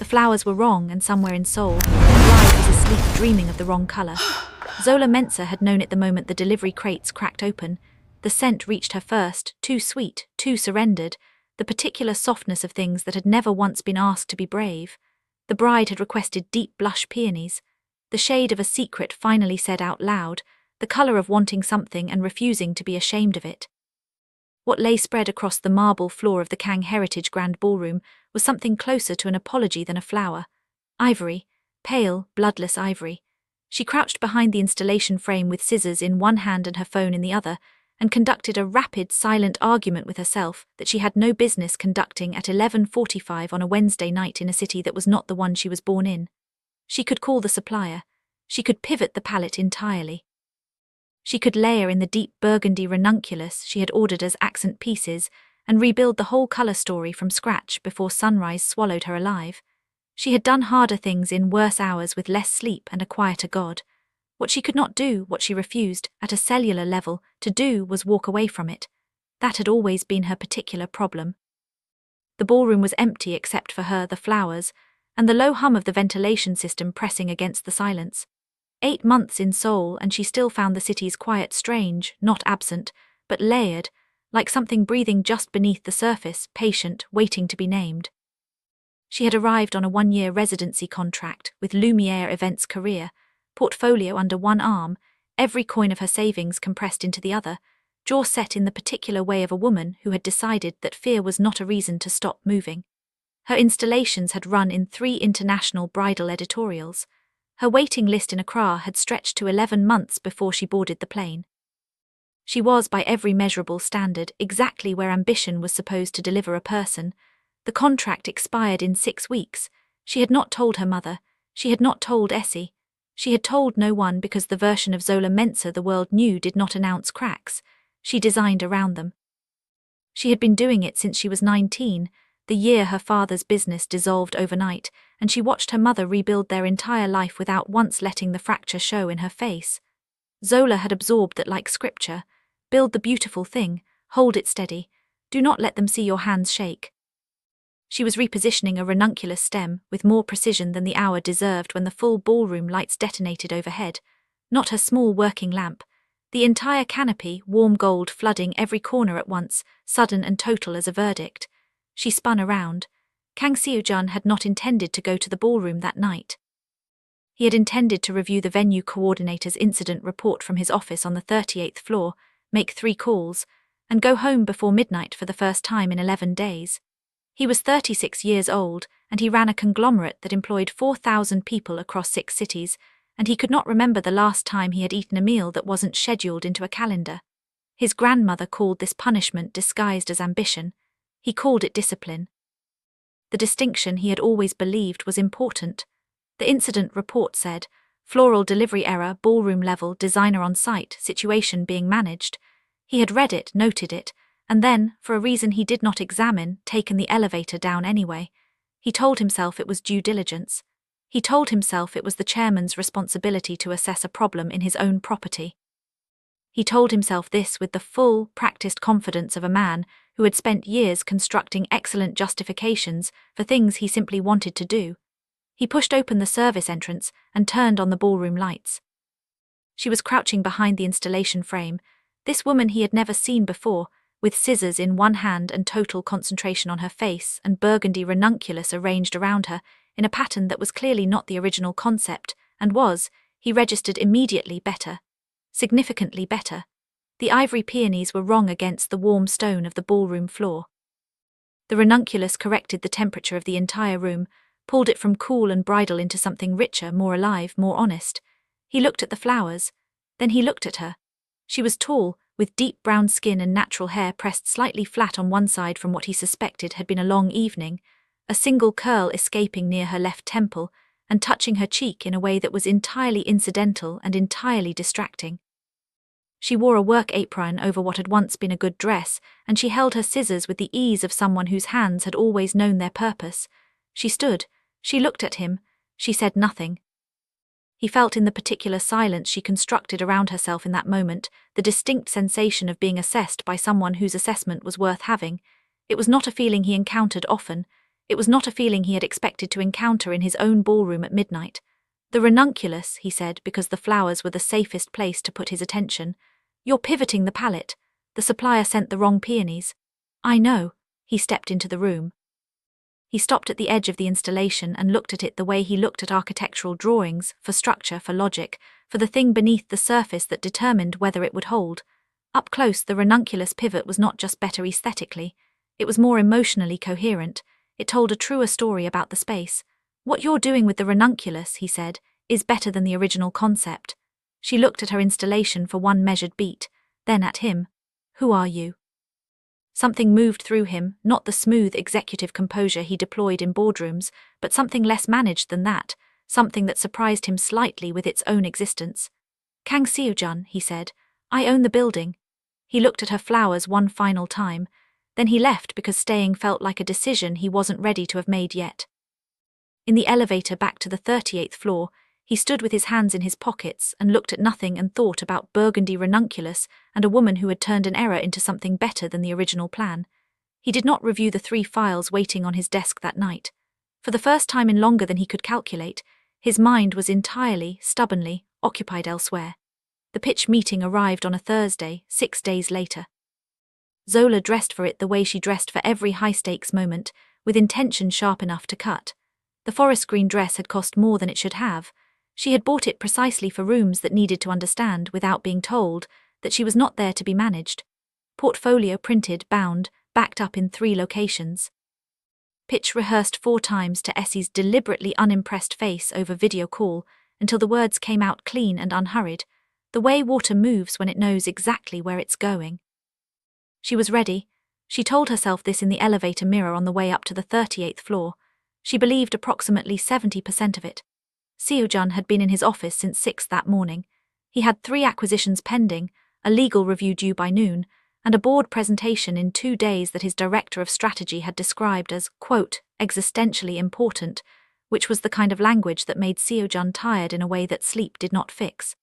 flowers were wrong, and somewhere in Seoul, the bride was asleep dreaming of the wrong color. Zola Mensah had known it the moment the delivery crates cracked open. The scent reached her first, too sweet, too surrendered, the particular softness of things that had never once been asked to be brave. The bride had requested deep blush peonies, the shade of a secret finally said out loud, the color of wanting something and refusing to be ashamed of it. What lay spread across the marble floor of the Kang Heritage Grand Ballroom was something closer to an apology than a flower. Ivory, pale, bloodless ivory. She crouched behind the installation frame with scissors in one hand and her phone in the other, and conducted a rapid, silent argument with herself that she had no business conducting at 11:45 on a Wednesday night in a city that was not the one she was born in. She could call the supplier. She could pivot the palette entirely. She could layer in the deep burgundy ranunculus she had ordered as accent pieces and rebuild the whole color story from scratch before sunrise swallowed her alive. She had done harder things in worse hours with less sleep and a quieter God. What she could not do, what she refused, at a cellular level, to do was walk away from it. That had always been her particular problem. The ballroom was empty except for her, the flowers, and the low hum of the ventilation system pressing against the silence. 8 months in Seoul, and she still found the city's quiet strange, not absent, but layered, like something breathing just beneath the surface, patient, waiting to be named. She had arrived on a 1-year residency contract with Lumiere Events Career, portfolio under one arm, every coin of her savings compressed into the other, jaw set in the particular way of a woman who had decided that fear was not a reason to stop moving. Her installations had run in 3 international bridal editorials. Her waiting list in Accra had stretched to 11 months before she boarded the plane. She was, by every measurable standard, exactly where ambition was supposed to deliver a person. The contract expired in 6 weeks. She had not told her mother. She had not told Essie. She had told no one because the version of Zola Mensah the world knew did not announce cracks. She designed around them. She had been doing it since she was 19, the year her father's business dissolved overnight, and she watched her mother rebuild their entire life without once letting the fracture show in her face. Zola had absorbed that like scripture: build the beautiful thing, hold it steady, do not let them see your hands shake. She was repositioning a ranunculus stem with more precision than the hour deserved when the full ballroom lights detonated overhead. Not her small working lamp. The entire canopy, warm gold flooding every corner at once, sudden and total as a verdict. She spun around. Kang Seo-jun had not intended to go to the ballroom that night. He had intended to review the venue coordinator's incident report from his office on the 38th floor, make 3 calls, and go home before midnight for the first time in 11 days. He was 36 years old, and he ran a conglomerate that employed 4,000 people across 6 cities, and he could not remember the last time he had eaten a meal that wasn't scheduled into a calendar. His grandmother called this punishment disguised as ambition. He called it discipline. The distinction he had always believed was important. The incident report said, floral delivery error, ballroom level, designer on site, situation being managed. He had read it, noted it, and then, for a reason he did not examine, taken the elevator down anyway. He told himself it was due diligence. He told himself it was the chairman's responsibility to assess a problem in his own property. He told himself this with the full, practiced confidence of a man who had spent years constructing excellent justifications for things he simply wanted to do. He pushed open the service entrance and turned on the ballroom lights. She was crouching behind the installation frame, this woman he had never seen before, with scissors in one hand and total concentration on her face and burgundy ranunculus arranged around her in a pattern that was clearly not the original concept and was, he registered immediately, better. Significantly better. The ivory peonies were wrong against the warm stone of the ballroom floor. The ranunculus corrected the temperature of the entire room, pulled it from cool and bridal into something richer, more alive, more honest. He looked at the flowers. Then he looked at her. She was tall, with deep brown skin and natural hair pressed slightly flat on one side from what he suspected had been a long evening, a single curl escaping near her left temple and touching her cheek in a way that was entirely incidental and entirely distracting. She wore a work apron over what had once been a good dress, and she held her scissors with the ease of someone whose hands had always known their purpose. She stood, she looked at him, she said nothing. He felt in the particular silence she constructed around herself in that moment the distinct sensation of being assessed by someone whose assessment was worth having. It was not a feeling he encountered often. It was not a feeling he had expected to encounter in his own ballroom at midnight. "The ranunculus," he said, because the flowers were the safest place to put his attention. "You're pivoting the palette. The supplier sent the wrong peonies." "I know." He stepped into the room. He stopped at the edge of the installation and looked at it the way he looked at architectural drawings, for structure, for logic, for the thing beneath the surface that determined whether it would hold. Up close, the ranunculus pivot was not just better aesthetically. It was more emotionally coherent. It told a truer story about the space. "What you're doing with the ranunculus," he said, "is better than the original concept." She looked at her installation for one measured beat, then at him. "Who are you?" Something moved through him, not the smooth executive composure he deployed in boardrooms, but something less managed than that, something that surprised him slightly with its own existence. "Kang Seo-jun," he said, "I own the building." He looked at her flowers one final time, then he left because staying felt like a decision he wasn't ready to have made yet. In the elevator back to the 38th floor, he stood with his hands in his pockets and looked at nothing and thought about burgundy ranunculus and a woman who had turned an error into something better than the original plan. He did not review the 3 files waiting on his desk that night. For the first time in longer than he could calculate, his mind was entirely, stubbornly, occupied elsewhere. The pitch meeting arrived on a Thursday, 6 days later. Zola dressed for it the way she dressed for every high-stakes moment, with intention sharp enough to cut. The forest green dress had cost more than it should have. She had bought it precisely for rooms that needed to understand, without being told, that she was not there to be managed. Portfolio printed, bound, backed up in 3 locations. Pitch rehearsed 4 times to Essie's deliberately unimpressed face over video call until the words came out clean and unhurried, the way water moves when it knows exactly where it's going. She was ready. She told herself this in the elevator mirror on the way up to the 38th floor. She believed approximately 70% of it. Seo-jun had been in his office since 6 that morning. He had 3 acquisitions pending, a legal review due by noon, and a board presentation in 2 days that his director of strategy had described as, quote, existentially important, which was the kind of language that made Seo-jun tired in a way that sleep did not fix.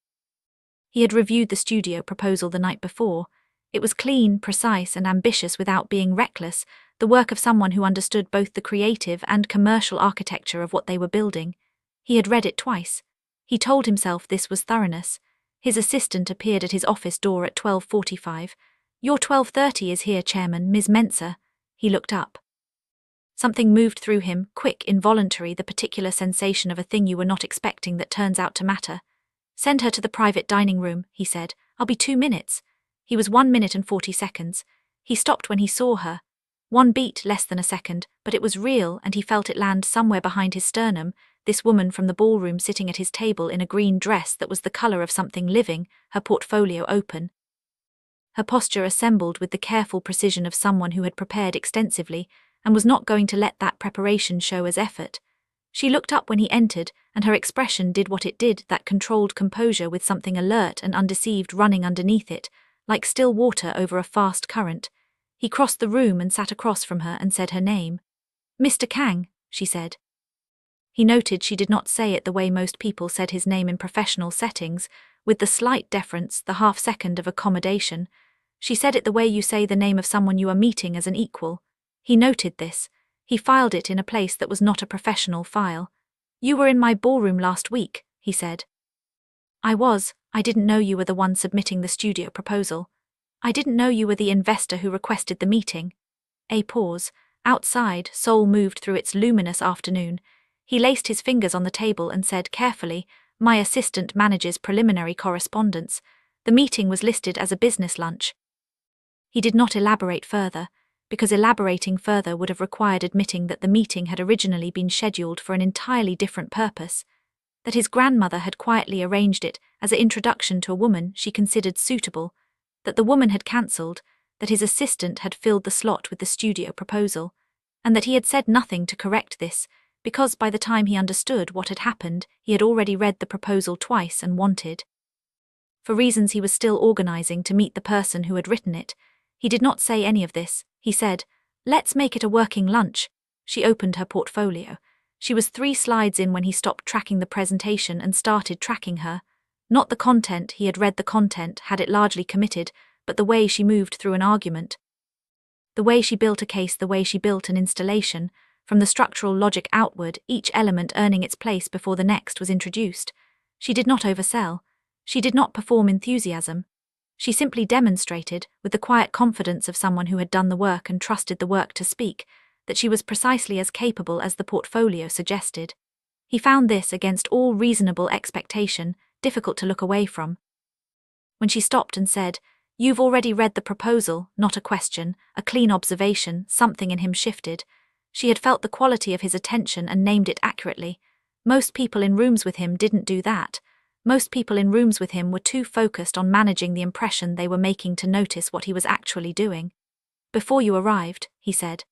He had reviewed the studio proposal the night before. It was clean, precise, and ambitious without being reckless, the work of someone who understood both the creative and commercial architecture of what they were building. He had read it twice. He told himself this was thoroughness. His assistant appeared at his office door at 12:45. "Your 12:30 is here, Chairman, Ms. Mensah." He looked up. Something moved through him, quick, involuntary, the particular sensation of a thing you were not expecting that turns out to matter. "Send her to the private dining room," he said. "I'll be 2 minutes." He was 1 minute and 40 seconds. He stopped when he saw her. 1 beat, less than a second, but it was real and he felt it land somewhere behind his sternum, this woman from the ballroom sitting at his table in a green dress that was the color of something living, her portfolio open. Her posture assembled with the careful precision of someone who had prepared extensively and was not going to let that preparation show as effort. She looked up when he entered, and her expression did what it did, that controlled composure with something alert and undeceived running underneath it, like still water over a fast current. He crossed the room and sat across from her and said her name. "Mr. Kang," she said. He noted she did not say it the way most people said his name in professional settings, with the slight deference, the half-second of accommodation. She said it the way you say the name of someone you are meeting as an equal. He noted this. He filed it in a place that was not a professional file. "You were in my ballroom last week," he said. "I was. I didn't know you were the one submitting the studio proposal. I didn't know you were the investor who requested the meeting." A pause. Outside, Seoul moved through its luminous afternoon. He laced his fingers on the table and said carefully, "My assistant manages preliminary correspondence. The meeting was listed as a business lunch." He did not elaborate further, because elaborating further would have required admitting that the meeting had originally been scheduled for an entirely different purpose, that his grandmother had quietly arranged it as an introduction to a woman she considered suitable, that the woman had cancelled, that his assistant had filled the slot with the studio proposal, and that he had said nothing to correct this, because by the time he understood what had happened, he had already read the proposal twice and wanted. For reasons he was still organizing to meet the person who had written it, he did not say any of this. He said, "Let's make it a working lunch." She opened her portfolio. She was 3 slides in when he stopped tracking the presentation and started tracking her. Not the content, he had read the content, had it largely committed, but the way she moved through an argument. The way she built a case, the way she built an installation, from the structural logic outward, each element earning its place before the next was introduced. She did not oversell. She did not perform enthusiasm. She simply demonstrated, with the quiet confidence of someone who had done the work and trusted the work to speak, that she was precisely as capable as the portfolio suggested. He found this, against all reasonable expectation, difficult to look away from. When she stopped and said, "You've already read the proposal," not a question, a clean observation, something in him shifted. She had felt the quality of his attention and named it accurately. Most people in rooms with him didn't do that. Most people in rooms with him were too focused on managing the impression they were making to notice what he was actually doing. "Before you arrived," he said.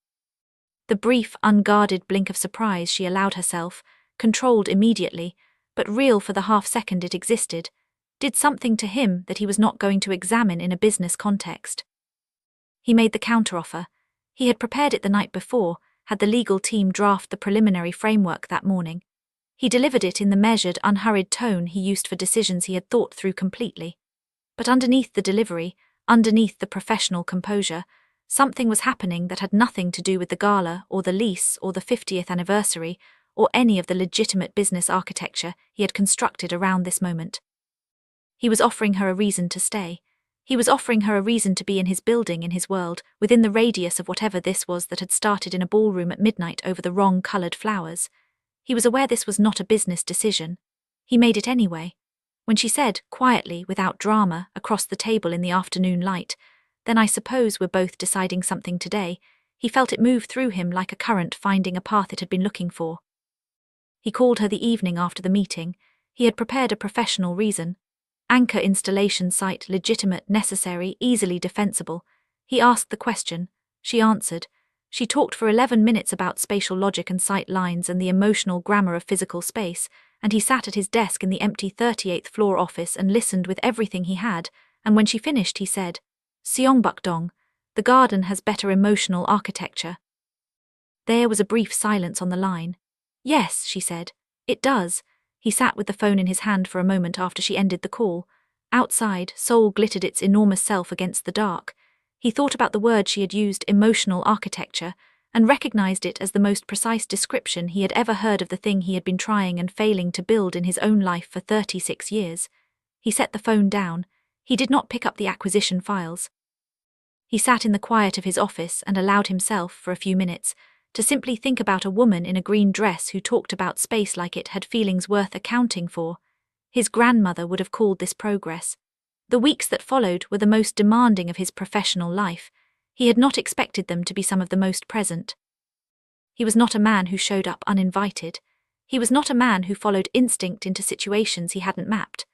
The brief, unguarded blink of surprise she allowed herself, controlled immediately, but real for the half-second it existed, did something to him that he was not going to examine in a business context. He made the counteroffer. He had prepared it the night before, had the legal team draft the preliminary framework that morning. He delivered it in the measured, unhurried tone he used for decisions he had thought through completely. But underneath the delivery, underneath the professional composure, something was happening that had nothing to do with the gala or the lease or the 50th anniversary or any of the legitimate business architecture he had constructed around this moment. He was offering her a reason to stay. He was offering her a reason to be in his building, in his world, within the radius of whatever this was that had started in a ballroom at midnight over the wrong-coloured flowers. He was aware this was not a business decision. He made it anyway. When she said, quietly, without drama, across the table in the afternoon light, "Then I suppose we're both deciding something today," he felt it move through him like a current finding a path it had been looking for. He called her the evening after the meeting. He had prepared a professional reason. Anchor installation site, legitimate, necessary, easily defensible. He asked the question. She answered. She talked for 11 minutes about spatial logic and sight lines and the emotional grammar of physical space, and he sat at his desk in the empty 38th floor office and listened with everything he had, and when she finished he said, "Seongbuk-dong, the garden has better emotional architecture." There was a brief silence on the line. "Yes," she said, "it does." He sat with the phone in his hand for a moment after she ended the call. Outside, Seoul glittered its enormous self against the dark. He thought about the word she had used, emotional architecture, and recognized it as the most precise description he had ever heard of the thing he had been trying and failing to build in his own life for 36 years. He set the phone down. He did not pick up the acquisition files. He sat in the quiet of his office and allowed himself, for a few minutes, to simply think about a woman in a green dress who talked about space like it had feelings worth accounting for. His grandmother would have called this progress. The weeks that followed were the most demanding of his professional life. He had not expected them to be some of the most present. He was not a man who showed up uninvited. He was not a man who followed instinct into situations he hadn't mapped.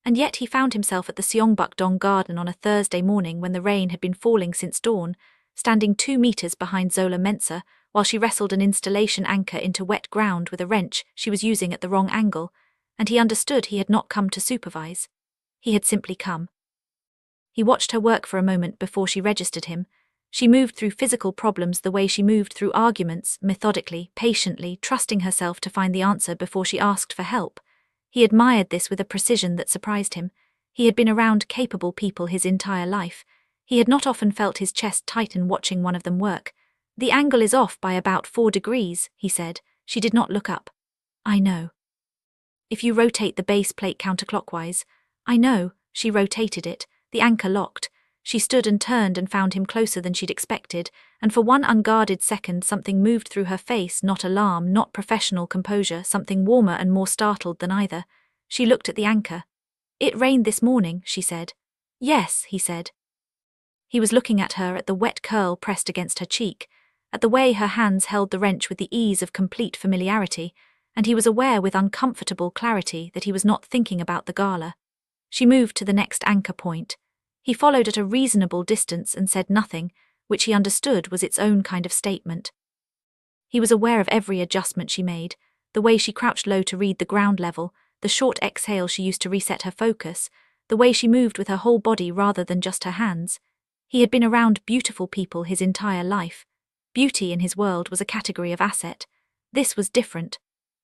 And yet he found himself at the Seongbuk-dong garden on a Thursday morning when the rain had been falling since dawn, standing 2 meters behind Zola Mensah while she wrestled an installation anchor into wet ground with a wrench she was using at the wrong angle, and he understood he had not come to supervise. He had simply come. He watched her work for a moment before she registered him. She moved through physical problems the way she moved through arguments, methodically, patiently, trusting herself to find the answer before she asked for help. He admired this with a precision that surprised him. He had been around capable people his entire life. He had not often felt his chest tighten watching one of them work. "The angle is off by about 4 degrees, he said. She did not look up. "I know." "If you rotate the base plate counterclockwise." "I know." She rotated it. The anchor locked. She stood and turned and found him closer than she'd expected, and for one unguarded second something moved through her face, not alarm, not professional composure, something warmer and more startled than either. She looked at the anchor. "It rained this morning," she said. "Yes," he said. He was looking at her, at the wet curl pressed against her cheek, at the way her hands held the wrench with the ease of complete familiarity, and he was aware with uncomfortable clarity that he was not thinking about the gala. She moved to the next anchor point. He followed at a reasonable distance and said nothing, which he understood was its own kind of statement. He was aware of every adjustment she made, the way she crouched low to read the ground level, the short exhale she used to reset her focus, the way she moved with her whole body rather than just her hands. He had been around beautiful people his entire life. Beauty in his world was a category of asset. This was different.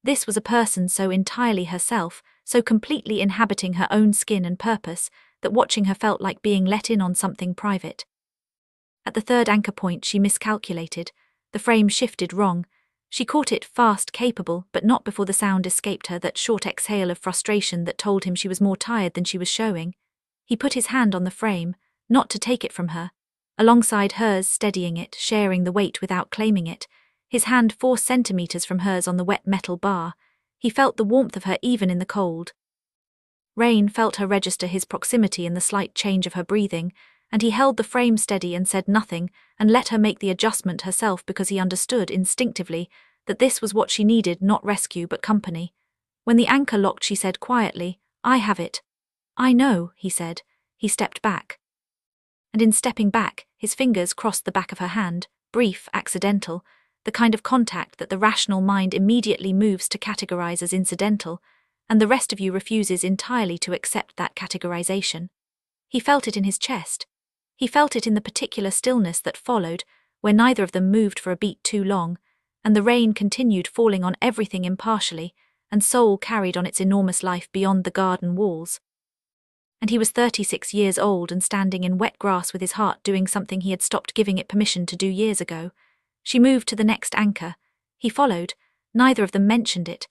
This was a person so entirely herself, so completely inhabiting her own skin and purpose, that watching her felt like being let in on something private. At the third anchor point she miscalculated. The frame shifted wrong. She caught it, fast, capable, but not before the sound escaped her, that short exhale of frustration that told him she was more tired than she was showing. He put his hand on the frame, not to take it from her. Alongside hers, steadying it, sharing the weight without claiming it, his hand 4 centimeters from hers on the wet metal bar. He felt the warmth of her even in the cold. Rain felt her register his proximity in the slight change of her breathing, and he held the frame steady and said nothing, and let her make the adjustment herself because he understood instinctively that this was what she needed, not rescue but company. When the anchor locked, she said quietly, "I have it." "I know," he said. He stepped back. And in stepping back, his fingers crossed the back of her hand, brief, accidental, the kind of contact that the rational mind immediately moves to categorize as incidental, and the rest of you refuses entirely to accept that categorization. He felt it in his chest. He felt it in the particular stillness that followed, where neither of them moved for a beat too long, and the rain continued falling on everything impartially, and Seoul carried on its enormous life beyond the garden walls. And he was 36 years old and standing in wet grass with his heart doing something he had stopped giving it permission to do years ago. She moved to the next anchor. He followed. Neither of them mentioned it.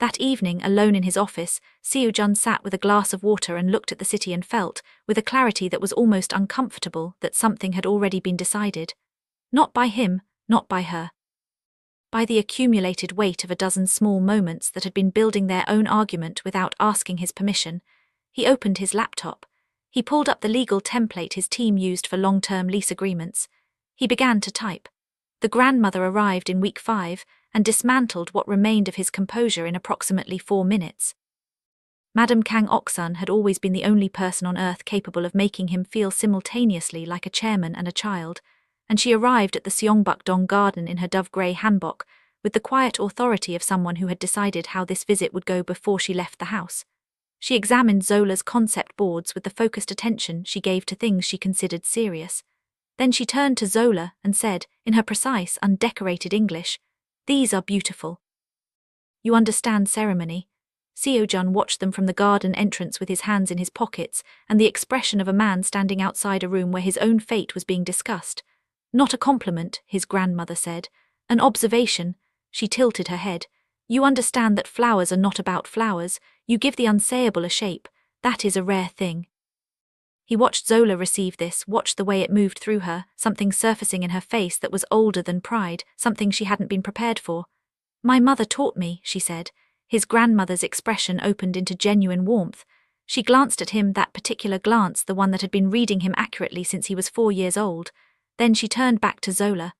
That evening, alone in his office, Seo-jun sat with a glass of water and looked at the city and felt, with a clarity that was almost uncomfortable, that something had already been decided. Not by him, not by her. By the accumulated weight of a dozen small moments that had been building their own argument without asking his permission. He opened his laptop. He pulled up the legal template his team used for long-term lease agreements. He began to type. The grandmother arrived in week 5 and dismantled what remained of his composure in approximately 4 minutes. Madame Kang Seo-jun had always been the only person on earth capable of making him feel simultaneously like a chairman and a child, and she arrived at the Seongbuk-dong garden in her dove-grey hanbok, with the quiet authority of someone who had decided how this visit would go before she left the house. She examined Zola's concept boards with the focused attention she gave to things she considered serious. Then she turned to Zola and said, in her precise, undecorated English, "These are beautiful. You understand ceremony." Seo-jun watched them from the garden entrance with his hands in his pockets and the expression of a man standing outside a room where his own fate was being discussed. "Not a compliment," his grandmother said. "An observation." She tilted her head. "You understand that flowers are not about flowers. You give the unsayable a shape. That is a rare thing." He watched Zola receive this, watched the way it moved through her, something surfacing in her face that was older than pride, something she hadn't been prepared for. "My mother taught me," she said. His grandmother's expression opened into genuine warmth. She glanced at him, that particular glance, the one that had been reading him accurately since he was 4 years old. Then she turned back to Zola.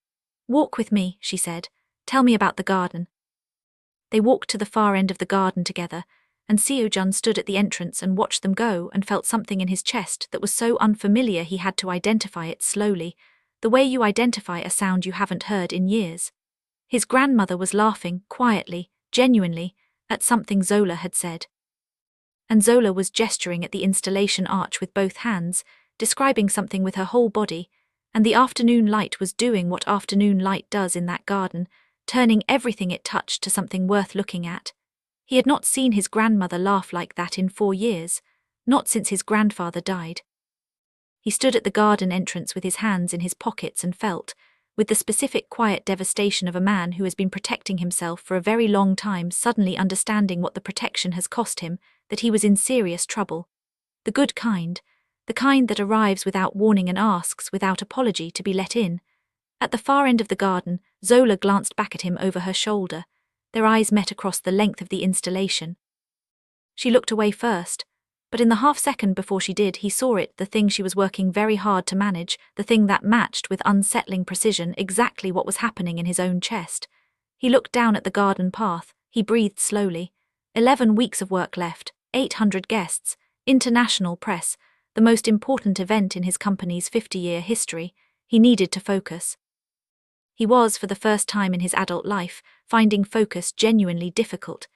"Walk with me," she said. "Tell me about the garden." They walked to the far end of the garden together, and Seo-jun stood at the entrance and watched them go and felt something in his chest that was so unfamiliar he had to identify it slowly, the way you identify a sound you haven't heard in years. His grandmother was laughing, quietly, genuinely, at something Zola had said. And Zola was gesturing at the installation arch with both hands, describing something with her whole body, and the afternoon light was doing what afternoon light does in that garden, turning everything it touched to something worth looking at. He had not seen his grandmother laugh like that in 4 years, not since his grandfather died. He stood at the garden entrance with his hands in his pockets and felt, with the specific quiet devastation of a man who has been protecting himself for a very long time, suddenly understanding what the protection has cost him, that he was in serious trouble. The good kind, the kind that arrives without warning and asks, without apology, to be let in. At the far end of the garden, Zola glanced back at him over her shoulder. Their eyes met across the length of the installation. She looked away first, but in the half-second before she did, he saw it, the thing she was working very hard to manage, the thing that matched with unsettling precision exactly what was happening in his own chest. He looked down at the garden path. He breathed slowly. 11 weeks of work left, 800 guests, international press, the most important event in his company's 50-year history. He needed to focus. He was, for the first time in his adult life, finding focus genuinely difficult.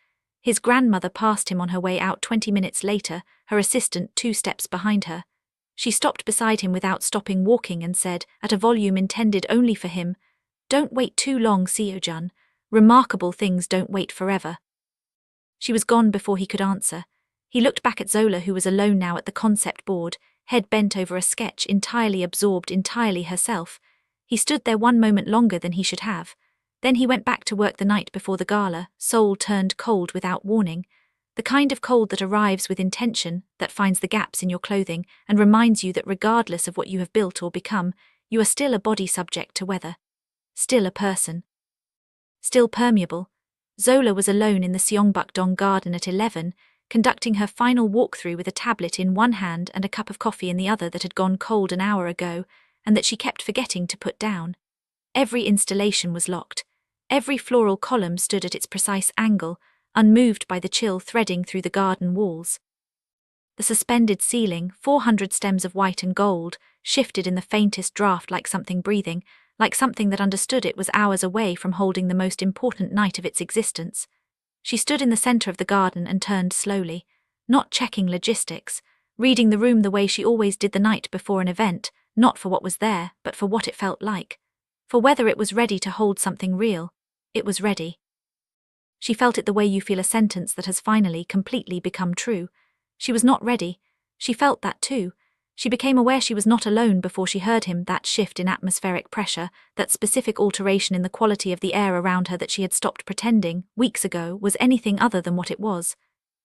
His grandmother passed him on her way out 20 minutes later, her assistant 2 steps behind her. She stopped beside him without stopping walking and said, at a volume intended only for him, "Don't wait too long, Seo-jun. Remarkable things don't wait forever." She was gone before he could answer. He looked back at Zola, who was alone now at the concept board, head bent over a sketch, entirely absorbed, entirely herself. He stood there 1 moment longer than he should have. Then he went back to work the night before the gala. Seoul turned cold without warning. The kind of cold that arrives with intention, that finds the gaps in your clothing, and reminds you that regardless of what you have built or become, you are still a body subject to weather. Still a person. Still permeable. Zola was alone in the Seongbuk-dong garden at 11, conducting her final walkthrough with a tablet in one hand and a cup of coffee in the other that had gone cold an hour ago, and that she kept forgetting to put down. Every installation was locked. Every floral column stood at its precise angle, unmoved by the chill threading through the garden walls. The suspended ceiling, 400 stems of white and gold, shifted in the faintest draft like something breathing, like something that understood it was hours away from holding the most important night of its existence. She stood in the center of the garden and turned slowly, not checking logistics, reading the room the way she always did the night before an event, not for what was there, but for what it felt like. For whether it was ready to hold something real. It was ready. She felt it the way you feel a sentence that has finally, completely become true. She was not ready. She felt that too. She became aware she was not alone before she heard him, that shift in atmospheric pressure, that specific alteration in the quality of the air around her that she had stopped pretending, weeks ago, was anything other than what it was.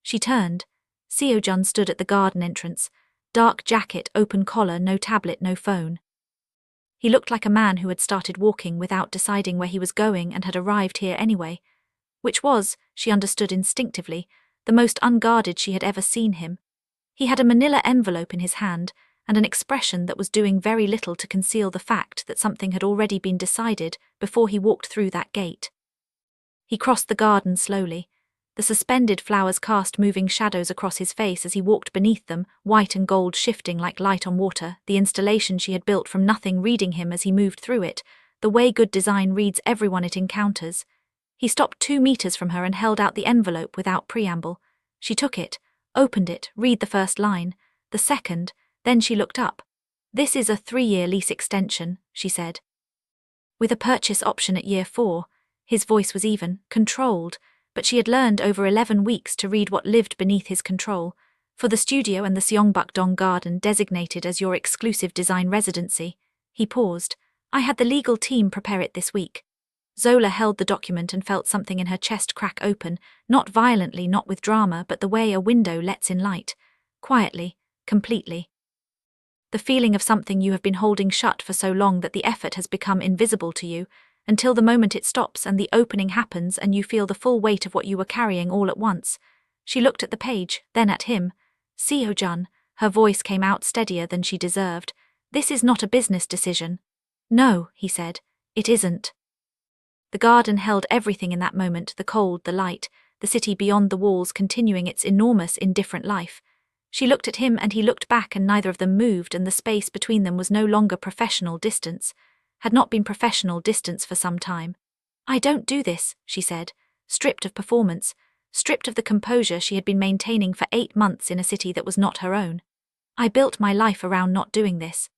She turned. Seo-jun stood at the garden entrance. Dark jacket, open collar, no tablet, no phone. He looked like a man who had started walking without deciding where he was going and had arrived here anyway. Which was, she understood instinctively, the most unguarded she had ever seen him. He had a manila envelope in his hand, and an expression that was doing very little to conceal the fact that something had already been decided before he walked through that gate. He crossed the garden slowly. The suspended flowers cast moving shadows across his face as he walked beneath them, white and gold shifting like light on water, the installation she had built from nothing reading him as he moved through it, the way good design reads everyone it encounters. He stopped 2 meters from her and held out the envelope without preamble. She took it, opened it, read the first line, the second, then she looked up. "This is a 3-year lease extension," she said. "With a purchase option at year 4, his voice was even, controlled, but she had learned over 11 weeks to read what lived beneath his control. "For the studio and the Seongbuk-dong garden designated as your exclusive design residency." He paused. "I had the legal team prepare it this week." Zola held the document and felt something in her chest crack open, not violently, not with drama, but the way a window lets in light. Quietly, completely. The feeling of something you have been holding shut for so long that the effort has become invisible to you, until the moment it stops and the opening happens and you feel the full weight of what you were carrying all at once. She looked at the page, then at him. "Seo-jun," her voice came out steadier than she deserved. "This is not a business decision." "No," he said, "it isn't." The garden held everything in that moment, the cold, the light, the city beyond the walls continuing its enormous, indifferent life. She looked at him and he looked back and neither of them moved, and the space between them was no longer professional distance. Had not been professional distance for some time. "I don't do this," she said, stripped of performance, stripped of the composure she had been maintaining for 8 months in a city that was not her own. "I built my life around not doing this."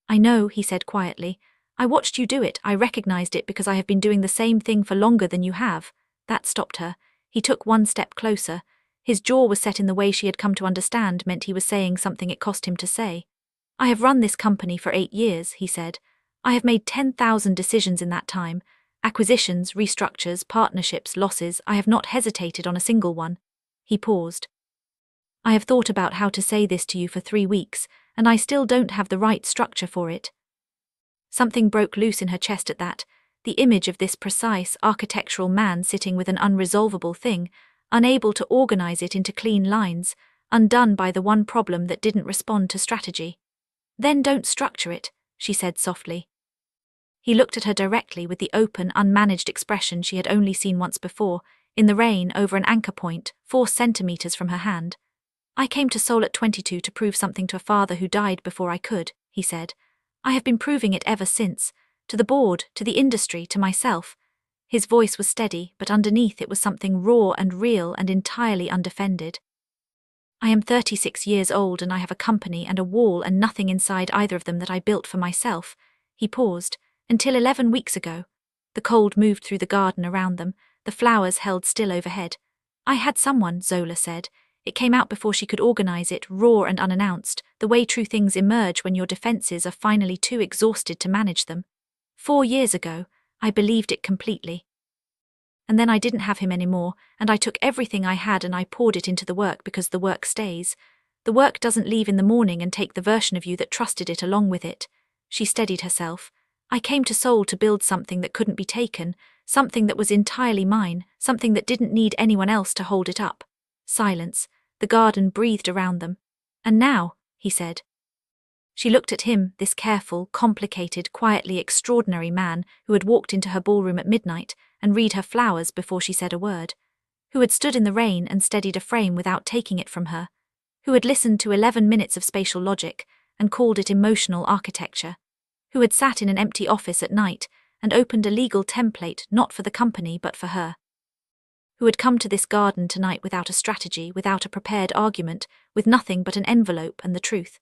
"I know," he said quietly. "I watched you do it, I recognized it because I have been doing the same thing for longer than you have." That stopped her. He took 1 step closer. His jaw was set in the way she had come to understand meant he was saying something it cost him to say. "I have run this company for 8 years, he said. "I have made 10,000 decisions in that time. Acquisitions, restructures, partnerships, losses. I have not hesitated on a single one." He paused. "I have thought about how to say this to you for 3 weeks, and I still don't have the right structure for it." Something broke loose in her chest at that, the image of this precise, architectural man sitting with an unresolvable thing, unable to organize it into clean lines, undone by the one problem that didn't respond to strategy. "Then don't structure it," she said softly. He looked at her directly with the open, unmanaged expression she had only seen once before, in the rain over an anchor point, 4 centimeters from her hand. "I came to Seoul at 22 to prove something to a father who died before I could," he said. "I have been proving it ever since, to the board, to the industry, to myself." His voice was steady, but underneath it was something raw and real and entirely undefended. "I am 36 years old and I have a company and a wall and nothing inside either of them that I built for myself." He paused. "Until 11 weeks ago." The cold moved through the garden around them, the flowers held still overhead. "I had someone," Zola said. It came out before she could organize it, raw and unannounced, the way true things emerge when your defenses are finally too exhausted to manage them. 4 years ago, I believed it completely. And then I didn't have him anymore, and I took everything I had and I poured it into the work because the work stays. The work doesn't leave in the morning and take the version of you that trusted it along with it. She steadied herself. I came to Seoul to build something that couldn't be taken, something that was entirely mine, something that didn't need anyone else to hold it up. Silence. The garden breathed around them. And now, he said. She looked at him, this careful, complicated, quietly extraordinary man who had walked into her ballroom at midnight and read her flowers before she said a word, who had stood in the rain and steadied a frame without taking it from her, who had listened to 11 minutes of spatial logic and called it emotional architecture, who had sat in an empty office at night and opened a legal template not for the company but for her, who had come to this garden tonight without a strategy, without a prepared argument, with nothing but an envelope and the truth.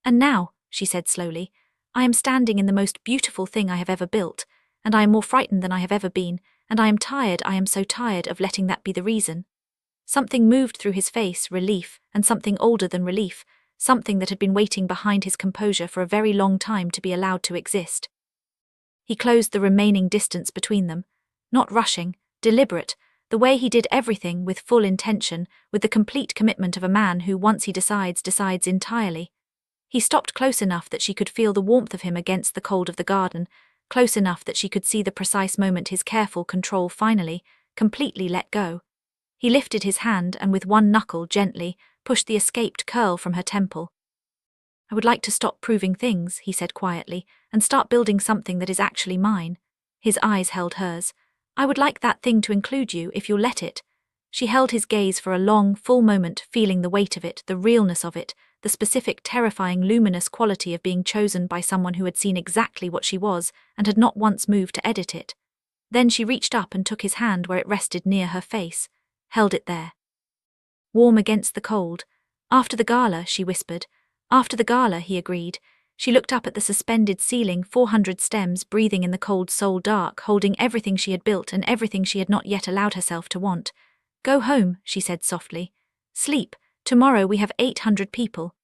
And now, she said slowly, I am standing in the most beautiful thing I have ever built, and I am more frightened than I have ever been, and I am so tired of letting that be the reason. Something moved through his face, relief, and something older than relief, something that had been waiting behind his composure for a very long time to be allowed to exist. He closed the remaining distance between them, not rushing, deliberate, the way he did everything with full intention, with the complete commitment of a man who, once he decides entirely. He stopped close enough that she could feel the warmth of him against the cold of the garden, close enough that she could see the precise moment his careful control finally, completely let go. He lifted his hand and with one knuckle gently pushed the escaped curl from her temple. I would like to stop proving things, he said quietly, and start building something that is actually mine. His eyes held hers. I would like that thing to include you if you'll let it. She held his gaze for a long, full moment, feeling the weight of it, the realness of it, the specific, terrifying, luminous quality of being chosen by someone who had seen exactly what she was and had not once moved to edit it. Then she reached up and took his hand where it rested near her face, held it there. Warm against the cold. After the gala, she whispered. After the gala, he agreed. She looked up at the suspended ceiling, 400 stems breathing in the cold Seoul dark, holding everything she had built and everything she had not yet allowed herself to want. Go home, she said softly. Sleep. Tomorrow we have 800 people.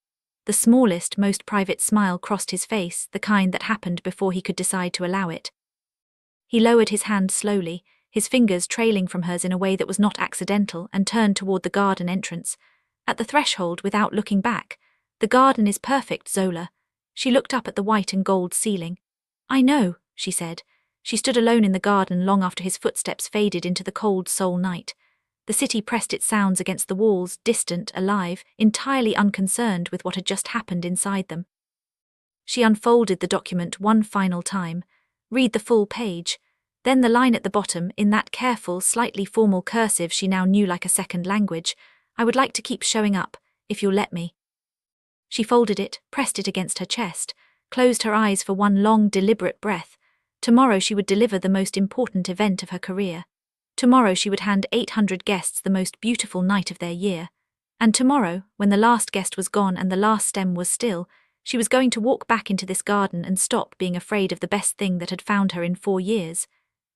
The smallest, most private smile crossed his face, the kind that happened before he could decide to allow it. He lowered his hand slowly, his fingers trailing from hers in a way that was not accidental, and turned toward the garden entrance. At the threshold, without looking back, the garden is perfect, Zola. She looked up at the white and gold ceiling. I know, she said. She stood alone in the garden long after his footsteps faded into the cold Seoul night. The city pressed its sounds against the walls, distant, alive, entirely unconcerned with what had just happened inside them. She unfolded the document one final time. Read the full page. Then the line at the bottom, in that careful, slightly formal cursive she now knew like a second language. I would like to keep showing up, if you'll let me. She folded it, pressed it against her chest, closed her eyes for one long, deliberate breath. Tomorrow she would deliver the most important event of her career. Tomorrow she would hand 800 guests the most beautiful night of their year. And tomorrow, when the last guest was gone and the last stem was still, she was going to walk back into this garden and stop being afraid of the best thing that had found her in 4 years.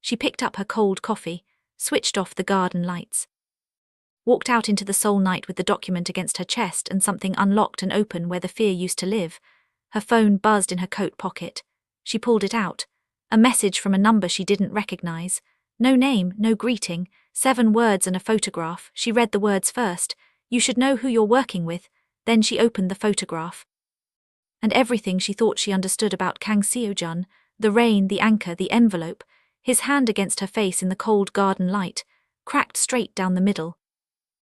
She picked up her cold coffee, switched off the garden lights, walked out into the Seoul night with the document against her chest and something unlocked and open where the fear used to live. Her phone buzzed in her coat pocket. She pulled it out. A message from a number she didn't recognize. No name, no greeting, 7 words and a photograph. She read the words first. You should know who you're working with. Then she opened the photograph. And everything she thought she understood about Kang Seo-jun, the rain, the anchor, the envelope, his hand against her face in the cold garden light, cracked straight down the middle.